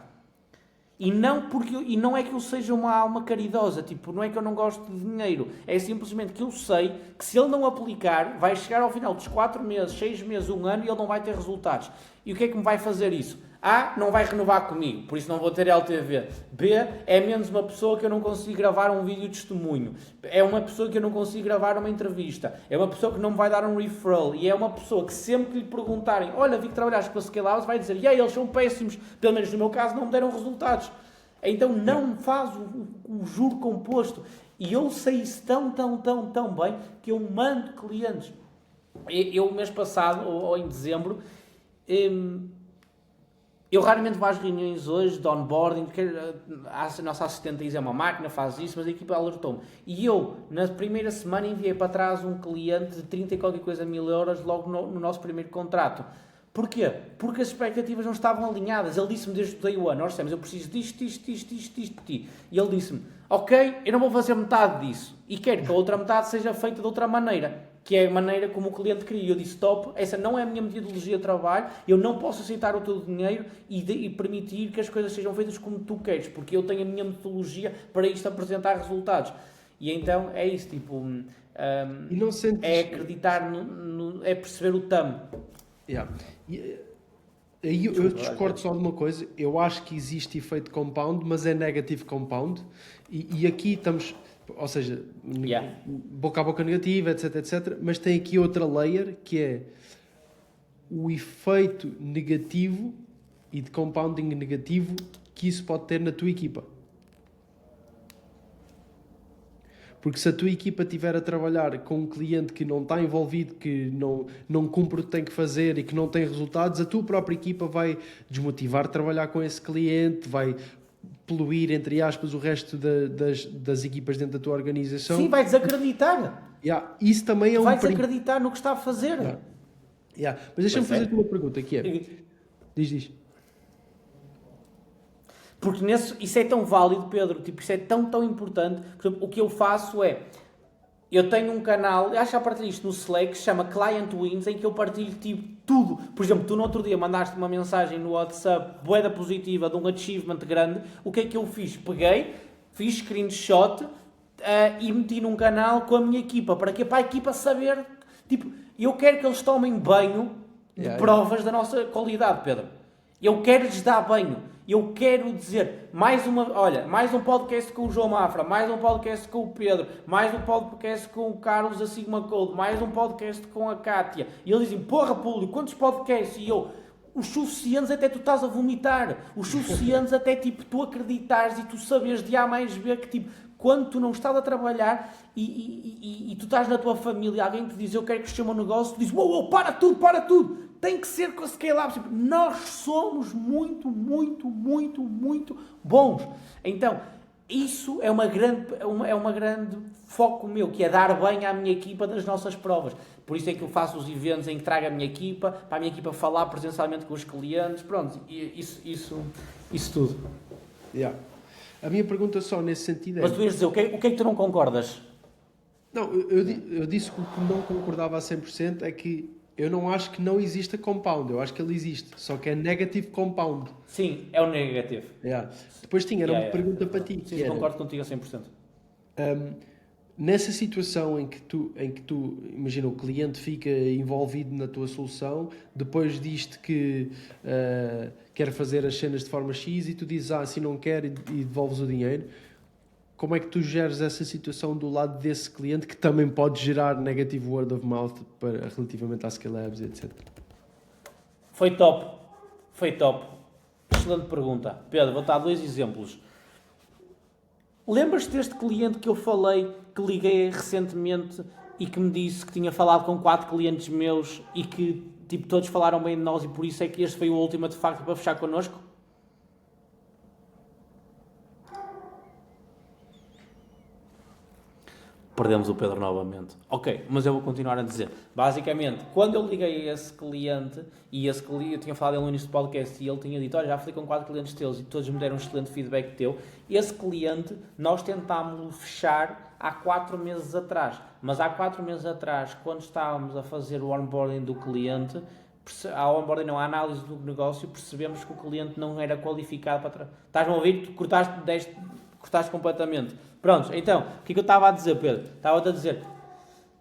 E não é que eu seja uma alma caridosa, tipo, não é que eu não gosto de dinheiro, é simplesmente que eu sei que se ele não aplicar, vai chegar ao final dos 4 meses, 6 meses, 1 ano e ele não vai ter resultados. E o que é que me vai fazer isso? A, não vai renovar comigo, por isso não vou ter LTV. B, é menos uma pessoa que eu não consigo gravar um vídeo de testemunho. É uma pessoa que eu não consigo gravar uma entrevista. É uma pessoa que não me vai dar um referral. E é uma pessoa que sempre que lhe perguntarem, olha, vi que trabalhaste com a Scale House, vai dizer, eles são péssimos, pelo menos no meu caso não me deram resultados. Então não faz o juro composto. E eu sei isso tão bem que eu mando clientes. Eu mês passado, ou em dezembro, eu raramente vou às reuniões hoje de onboarding, porque a nossa assistente diz é uma máquina, faz isso, mas a equipa alertou-me. E eu, na primeira semana, enviei para trás um cliente de 30 e qualquer coisa mil euros logo no nosso primeiro contrato. Porquê? Porque as expectativas não estavam alinhadas. Ele disse-me desde o day one, nós dissemos, eu preciso disto de ti. E ele disse-me, ok, eu não vou fazer metade disso. E quero que a outra metade seja feita de outra maneira, que é a maneira como o cliente queria. E eu disse, top, essa não é a minha metodologia de trabalho, eu não posso aceitar o teu dinheiro e permitir que as coisas sejam feitas como tu queres, porque eu tenho a minha metodologia para isto apresentar resultados. E então é isso, tipo, é acreditar, é perceber o TAM. Yeah. Aí eu discordo só de uma coisa. Eu acho que existe efeito compound, mas é negative compound. E aqui estamos, ou seja, boca a boca negativa, etc. Mas tem aqui outra layer que é o efeito negativo e de compounding negativo que isso pode ter na tua equipa. Porque se a tua equipa estiver a trabalhar com um cliente que não está envolvido, que não cumpre o que tem que fazer e que não tem resultados, a tua própria equipa vai desmotivar de trabalhar com esse cliente, vai poluir, entre aspas, o resto das equipas dentro da tua organização. Sim, vai desacreditar. Isso também é vai perigo. desacreditar no que está a fazer. Mas deixa-me fazer-te uma pergunta, que é... Diz. Porque isso é tão válido, Pedro, tipo, isso é tão importante. Por exemplo, o que eu faço é, eu tenho um canal, acho que já partilho isto no Slack, que se chama Client Wins, em que eu partilho tipo tudo. Por exemplo, tu no outro dia mandaste uma mensagem no WhatsApp, bué positiva, de um achievement grande. O que é que eu fiz? Peguei, fiz screenshot e meti num canal com a minha equipa. Para quê? Para a equipa saber, tipo, eu quero que eles tomem banho de provas da nossa qualidade, Pedro. Eu quero lhes dar banho. Eu quero dizer, mais um podcast com o João Mafra, mais um podcast com o Pedro, mais um podcast com o Carlos da Sigma Code, mais um podcast com a Kátia. E eles dizem, porra, público, quantos podcasts? E eu, os suficientes até tu estás a vomitar. Os suficientes até, tipo, tu acreditares e tu sabes de A mais B que, tipo, quando tu não estás a trabalhar e tu estás na tua família, alguém te diz, eu quero que este seja um negócio, tu dizes, uou, para tudo. Tem que ser com a Scale-Up. Nós somos muito bons. Então, isso é uma grande foco meu, que é dar bem à minha equipa das nossas provas. Por isso é que eu faço os eventos em que trago a minha equipa, para a minha equipa falar presencialmente com os clientes. Pronto, isso tudo. A minha pergunta só nesse sentido é... Mas tu ias dizer, o que é que tu não concordas? Não, eu disse que o que não concordava a 100% é que eu não acho que não exista compound, eu acho que ele existe, só que é negative compound. Sim, é o negativo. Depois era uma pergunta para ti. Sim, concordo contigo a 100%. Nessa situação em que tu, imagina, o cliente fica envolvido na tua solução, depois diz-te que quer fazer as cenas de forma X e tu dizes, assim não quer e devolves o dinheiro. Como é que tu geres essa situação do lado desse cliente que também pode gerar negative word of mouth relativamente às Scale-Labs, etc? Foi top. Excelente pergunta. Pedro, vou dar 2 exemplos. Lembras-te deste cliente que eu falei, que liguei recentemente e que me disse que tinha falado com 4 clientes meus e que tipo, todos falaram bem de nós e por isso é que este foi o último de facto para fechar connosco? Perdemos o Pedro novamente. Ok, mas eu vou continuar a dizer. Basicamente, quando eu liguei a esse cliente, eu tinha falado no início do podcast e ele tinha dito, olha, já falei com 4 clientes teus e todos me deram um excelente feedback teu. Esse cliente, nós tentámos fechar há 4 meses atrás. Mas há 4 meses atrás, quando estávamos a fazer o onboarding do cliente, a análise do negócio, percebemos que o cliente não era qualificado para... Estás-me a ouvir? Tu cortaste completamente. Pronto, então, o que é que eu estava a dizer, Pedro? Estava-te a dizer,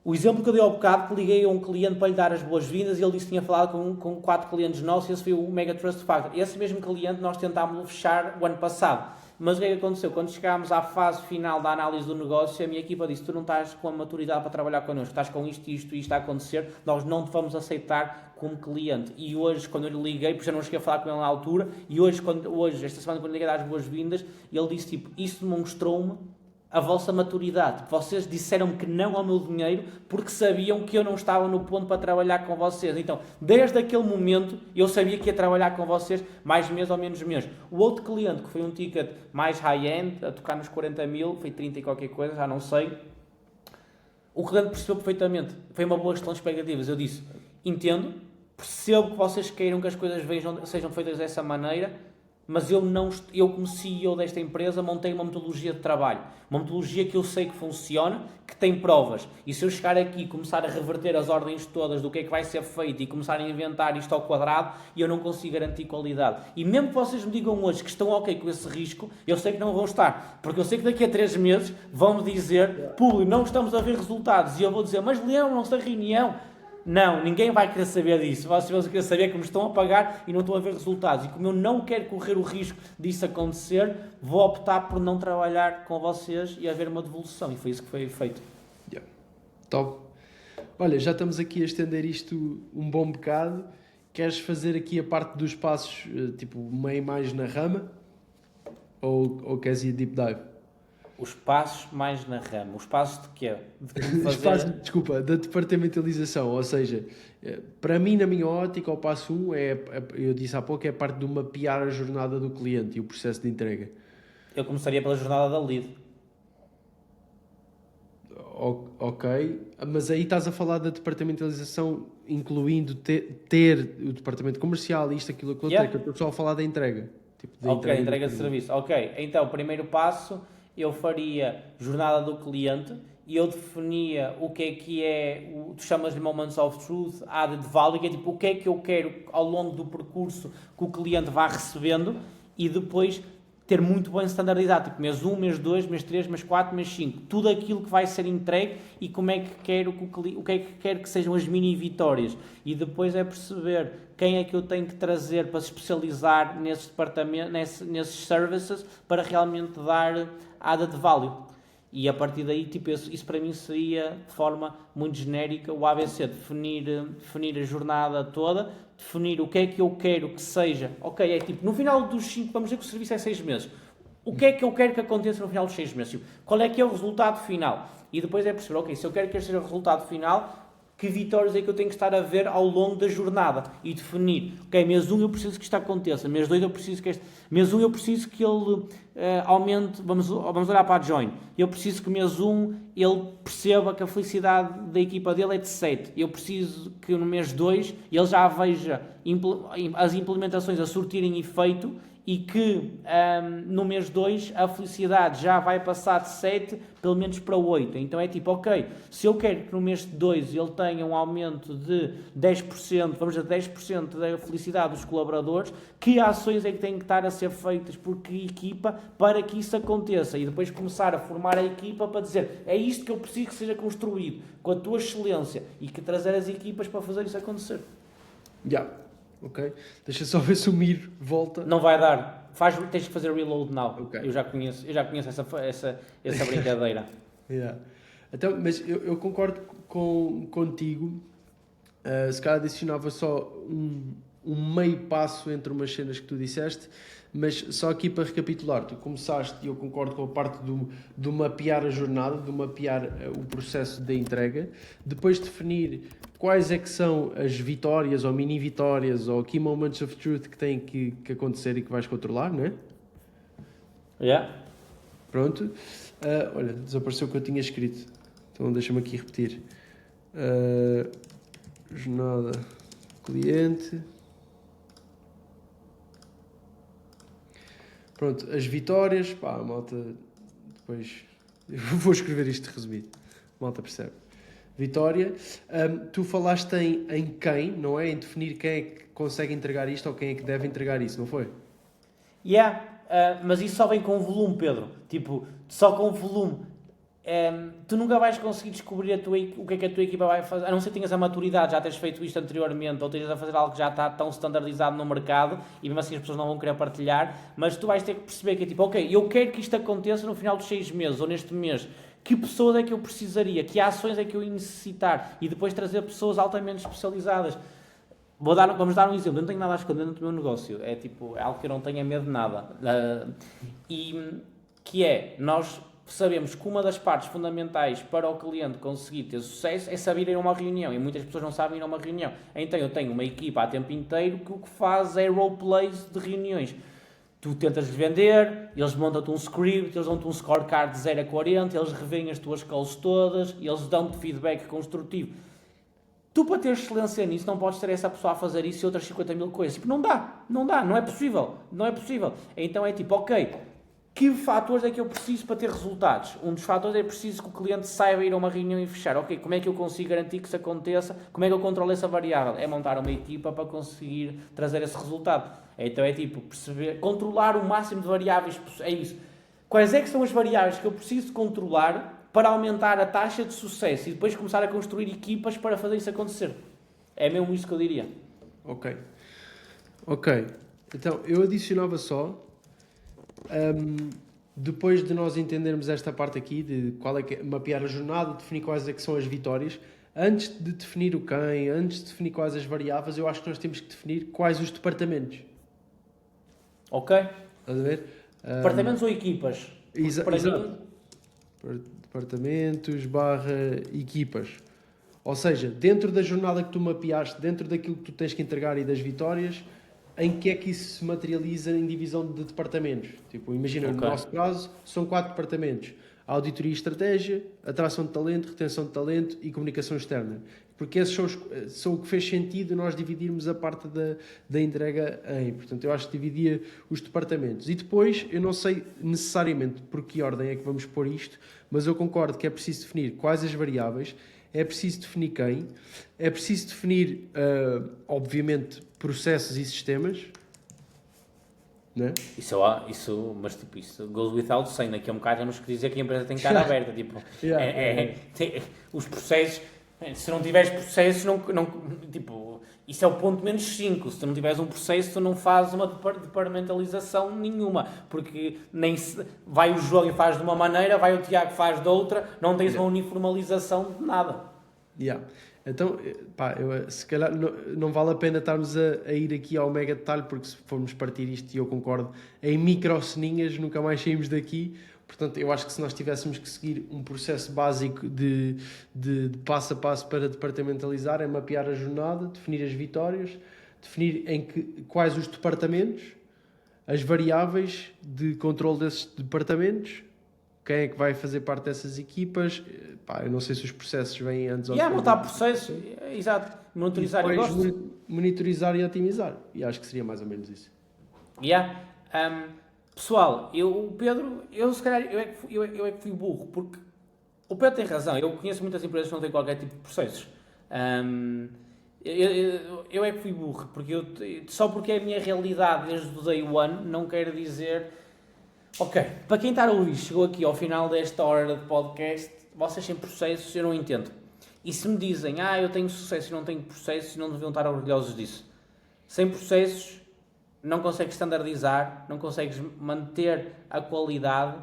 o exemplo que eu dei ao bocado, que liguei a um cliente para lhe dar as boas-vindas e ele disse que tinha falado com 4 clientes nossos e esse foi o Mega Trust Factor. Esse mesmo cliente nós tentámos fechar o ano passado. Mas o que é que aconteceu? Quando chegámos à fase final da análise do negócio, a minha equipa disse, tu não estás com a maturidade para trabalhar connosco, estás com isto a acontecer, nós não te vamos aceitar como cliente. E hoje, quando eu lhe liguei, porque eu não cheguei a falar com ele na altura, e hoje esta semana, quando eu liguei a dar as boas-vindas, ele disse, tipo, isso demonstrou-me a vossa maturidade. Vocês disseram que não ao meu dinheiro porque sabiam que eu não estava no ponto para trabalhar com vocês. Então, desde aquele momento, eu sabia que ia trabalhar com vocês mais mês ou menos mês. O outro cliente, que foi um ticket mais high-end, a tocar nos 40 mil, foi 30 e qualquer coisa, já não sei. O cliente percebeu perfeitamente. Foi uma boa gestão de expectativas. Eu disse, entendo, percebo que vocês queiram que as coisas sejam feitas dessa maneira, mas eu como CEO desta empresa montei uma metodologia de trabalho, uma metodologia que eu sei que funciona, que tem provas, e se eu chegar aqui e começar a reverter as ordens todas do que é que vai ser feito e começar a inventar isto ao quadrado, eu não consigo garantir qualidade. E mesmo que vocês me digam hoje que estão ok com esse risco, eu sei que não vão estar, porque eu sei que daqui a 3 meses vão-me dizer, público, não estamos a ver resultados, e eu vou dizer, mas lembram-se da reunião? Não, ninguém vai querer saber disso. Vocês vão querer saber que me estão a pagar e não estão a ver resultados. E como eu não quero correr o risco disso acontecer, vou optar por não trabalhar com vocês e haver uma devolução. E foi isso que foi feito. Top. Olha, já estamos aqui a estender isto um bom bocado. Queres fazer aqui a parte dos passos, tipo, meio mais na rama? Ou queres ir deep dive? Os passos mais na rama. Os passos de quê? Desculpa, da departamentalização. Ou seja, para mim, na minha ótica, o passo 1 eu disse há pouco, é a parte de mapear a jornada do cliente e o processo de entrega. Eu começaria pela jornada da lead. Ok, mas aí estás a falar da departamentalização, incluindo ter o departamento comercial, isto, aquilo, aquilo, Yeah. que eu estou só a falar da entrega. Tipo, da Ok, entrega de do serviço. Ok, então, o primeiro passo, eu faria jornada do cliente e eu definia o que é tu chamas-lhe Moments of Truth, Added Value, que é tipo o que é que eu quero ao longo do percurso que o cliente vá recebendo e depois ter muito bem standardizado, tipo mês 1, mês 2, mês 3, mês 4, mês 5, tudo aquilo que vai ser entregue e como é que quero o que é que quero que sejam as mini vitórias e depois é perceber quem é que eu tenho que trazer para se especializar nesse departamento, nesses services para realmente dar added value. E a partir daí, tipo, isso para mim seria de forma muito genérica o ABC, definir a jornada toda, definir o que é que eu quero que seja. Ok, é tipo, no final dos 5, vamos dizer que o serviço é 6 meses. O que é que eu quero que aconteça no final dos 6 meses? Qual é que é o resultado final? E depois é perceber, ok, se eu quero que este seja o resultado final, que vitórias é que eu tenho que estar a ver ao longo da jornada e definir, ok, mês 1 eu preciso que isto aconteça, mês 2 eu preciso que este, mês 1 eu preciso que ele aumente, vamos olhar para a Join, eu preciso que mês 1 ele perceba que a felicidade da equipa dele é de 7, eu preciso que no mês 2 ele já veja as implementações a surtirem efeito e que no mês 2 a felicidade já vai passar de 7 pelo menos para 8. Então é tipo, ok, se eu quero que no mês 2 ele tenha um aumento de 10%, vamos dizer 10% da felicidade dos colaboradores, que ações é que têm que estar a ser feitas por que equipa para que isso aconteça? E depois começar a formar a equipa para dizer, é isto que eu preciso que seja construído, com a tua excelência, e que trazer as equipas para fazer isso acontecer. Ok, deixa só ver se o Mir volta. Não vai dar. Tens que fazer reload now. Okay. Eu já conheço essa brincadeira. Então, mas eu concordo contigo. Se calhar adicionava só um meio passo entre umas cenas que tu disseste, mas só aqui para recapitular, tu começaste, e eu concordo com a parte do mapear a jornada, do mapear o processo da entrega, depois definir quais é que são as vitórias ou mini vitórias ou key moments of truth que têm que acontecer e que vais controlar, não é? Yeah. Pronto. Olha, desapareceu o que eu tinha escrito, então deixa-me aqui repetir. Jornada cliente. Pronto, as vitórias, pá, a malta, depois, eu vou escrever isto resumido, a malta percebe. Vitória, tu falaste em quem, não é? Em definir quem é que consegue entregar isto ou quem é que deve entregar isso, não foi? Mas isso só vem com volume, Pedro. Tipo, só com volume. Tu nunca vais conseguir descobrir o que é que a tua equipa vai fazer, a não ser que tenhas a maturidade, já teres feito isto anteriormente, ou estejas a fazer algo que já está tão standardizado no mercado, e mesmo assim as pessoas não vão querer partilhar, mas tu vais ter que perceber que é tipo, ok, eu quero que isto aconteça no final dos 6 meses, ou neste mês, que pessoas é que eu precisaria, que ações é que eu ia necessitar, e depois trazer pessoas altamente especializadas. Vamos dar um exemplo, eu não tenho nada a esconder no meu negócio, é tipo, é algo que eu não tenho medo de nada, que é, nós sabemos que uma das partes fundamentais para o cliente conseguir ter sucesso é saber ir a uma reunião, e muitas pessoas não sabem ir a uma reunião. Então eu tenho uma equipa a tempo inteiro que o que faz é roleplays de reuniões. Tu tentas vender, eles montam-te um script, eles dão-te um scorecard de 0 a 40, eles revêem as tuas calls todas, eles dão-te feedback construtivo. Tu, para ter excelência nisso, não podes ter essa pessoa a fazer isso e outras 50 mil coisas. Tipo, não dá, não é possível. Então é tipo, ok, que fatores é que eu preciso para ter resultados? Um dos fatores é preciso que o cliente saiba ir a uma reunião e fechar. Ok, como é que eu consigo garantir que isso aconteça? Como é que eu controlo essa variável? É montar uma equipa para conseguir trazer esse resultado. Então é tipo, perceber, controlar o máximo de variáveis possível. É isso. Quais é que são as variáveis que eu preciso controlar para aumentar a taxa de sucesso e depois começar a construir equipas para fazer isso acontecer? É mesmo isso que eu diria. Ok. Então, eu adicionava só... depois de nós entendermos esta parte aqui de qual é que é, mapear a jornada, definir quais é que são as vitórias, antes de definir o quem, antes de definir quais as variáveis, eu acho que nós temos que definir quais os departamentos. Ok. Estás a ver? Departamentos ou equipas? Exato. Departamentos / equipas. Ou seja, dentro da jornada que tu mapeaste, dentro daquilo que tu tens que entregar e das vitórias, em que é que isso se materializa em divisão de departamentos. Tipo, imagina, no nosso caso, são 4 departamentos. Auditoria e estratégia, atração de talento, retenção de talento e comunicação externa. Porque esses são o que fez sentido nós dividirmos a parte da entrega em. Portanto, eu acho que dividia os departamentos. E depois, eu não sei necessariamente por que ordem é que vamos pôr isto, mas eu concordo que é preciso definir quais as variáveis, é preciso definir quem, é preciso definir, obviamente, processos e sistemas. Né? Mas tipo, isso goes without saying. Daqui a um bocado temos que dizer que a empresa tem que estar aberta. Tipo, os processos, se não tiveres processos, tipo, isso é o ponto menos 5. Se tu não tiveres um processo, tu não fazes uma departamentalização nenhuma. Porque nem se, vai o João e faz de uma maneira, vai o Tiago e faz de outra, não tens uma uniformalização de nada. Então, se calhar não vale a pena estarmos a ir aqui ao mega detalhe, porque se formos partir isto, e eu concordo, em microceninhas nunca mais saímos daqui. Portanto, eu acho que se nós tivéssemos que seguir um processo básico de passo a passo para departamentalizar, é mapear a jornada, definir as vitórias, definir quais os departamentos, as variáveis de controle desses departamentos, quem é que vai fazer parte dessas equipas. Eu não sei se os processos vêm antes ou depois. Montar processos, exato. Monitorizar e depois monitorizar e otimizar. E acho que seria mais ou menos isso. Pessoal, o Pedro, se calhar, eu é que fui burro, porque o Pedro tem razão. Eu conheço muitas empresas que não têm qualquer tipo de processos. Eu é que fui burro, porque só porque é a minha realidade desde o day one, não quero dizer... Ok, para quem está a ouvir, chegou aqui ao final desta hora de podcast, vocês têm processos, eu não entendo. E se me dizem, eu tenho sucesso e não tenho processos, não deviam estar orgulhosos disso. Sem processos, não consegues standardizar, não consegues manter a qualidade,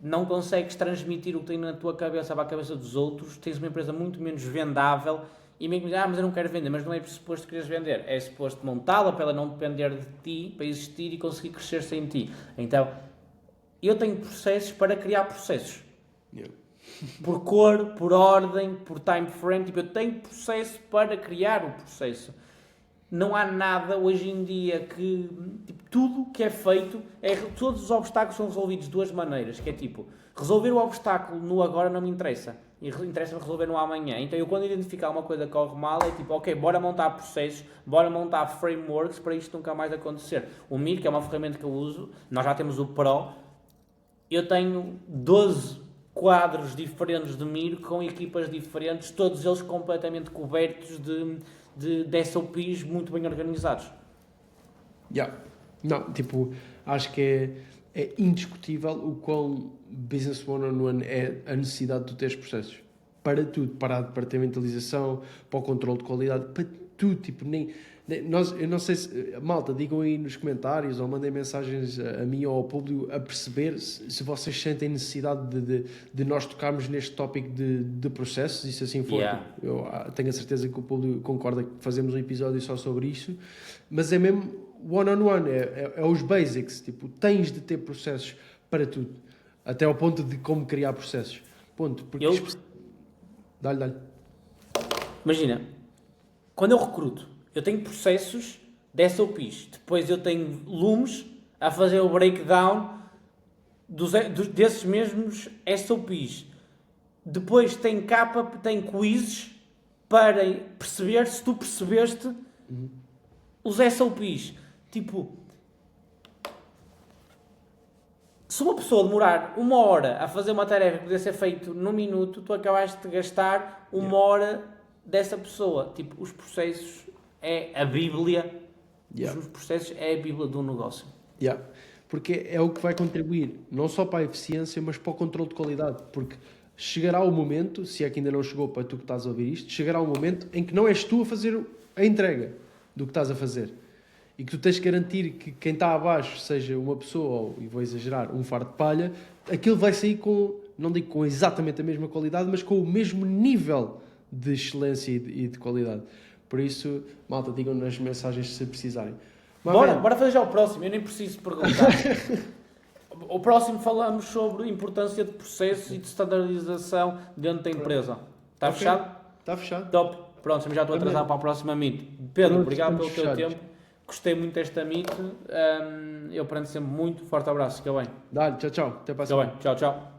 não consegues transmitir o que tem na tua cabeça para a cabeça dos outros, tens uma empresa muito menos vendável. E mesmo mas eu não quero vender, mas não é suposto que queres vender, é suposto montá-la para ela não depender de ti, para existir e conseguir crescer sem ti. Então, eu tenho processos para criar processos. Por cor, por ordem, por time frame. Tipo, eu tenho processo para criar o processo. Não há nada hoje em dia que... Tipo, tudo que é feito... todos os obstáculos são resolvidos de duas maneiras. Que é tipo, resolver o obstáculo no agora não me interessa. E interessa-me resolver no amanhã. Então eu quando identificar uma coisa que corre mal é tipo, ok, bora montar processos, bora montar frameworks para isto nunca mais acontecer. O Mir, que é uma ferramenta que eu uso, nós já temos o Pro. Eu tenho 12 quadros diferentes de Miro com equipas diferentes, todos eles completamente cobertos de SOPs muito bem organizados. Não, tipo, acho que é indiscutível o quão business one-on-one é a necessidade de tu teres processos. Para tudo, para a departamentalização, para o controle de qualidade, para tudo, tipo, eu não sei se... Malta, digam aí nos comentários ou mandem mensagens a mim ou ao público a perceber se vocês sentem necessidade de nós tocarmos neste tópico de processos e se assim for. Eu tenho a certeza que o público concorda que fazemos um episódio só sobre isso, mas é mesmo one-on-one, é os basics, tipo, tens de ter processos para tudo, até ao ponto de como criar processos. Ponto. Porque Dá-lhe. Imagina, quando eu recruto, eu tenho processos de SOPs, depois eu tenho lumes a fazer o breakdown desses mesmos SOPs. Depois tem quizzes para perceber se tu percebeste os SOPs. Tipo, se uma pessoa demorar 1 hora a fazer uma tarefa que podia ser feita num minuto, tu acabaste de gastar 1 hora dessa pessoa. Tipo, os processos é a Bíblia. Os processos é a Bíblia do negócio. Porque é o que vai contribuir não só para a eficiência, mas para o controle de qualidade. Porque chegará o momento, se é que ainda não chegou para tu que estás a ouvir isto, chegará o momento em que não és tu a fazer a entrega do que estás a fazer. E que tu tens que garantir que quem está abaixo seja uma pessoa, ou, e vou exagerar, um fardo de palha, aquilo vai sair com, não digo com exatamente a mesma qualidade, mas com o mesmo nível de excelência e de qualidade. Por isso, malta, digam nas mensagens se precisarem. Bora fazer já o próximo, eu nem preciso perguntar. O próximo falamos sobre a importância de processos e de standardização dentro da empresa. Está fechado? Está fechado. Top. Pronto, já estou a atrasar para a próxima meet. Pedro, obrigado pelo teu tempo. Gostei muito desta meet. Eu aprendo sempre muito. Forte abraço. Fica bem. Dá-lhe, tchau, tchau. Até para a Fica semana. bem. Tchau, tchau.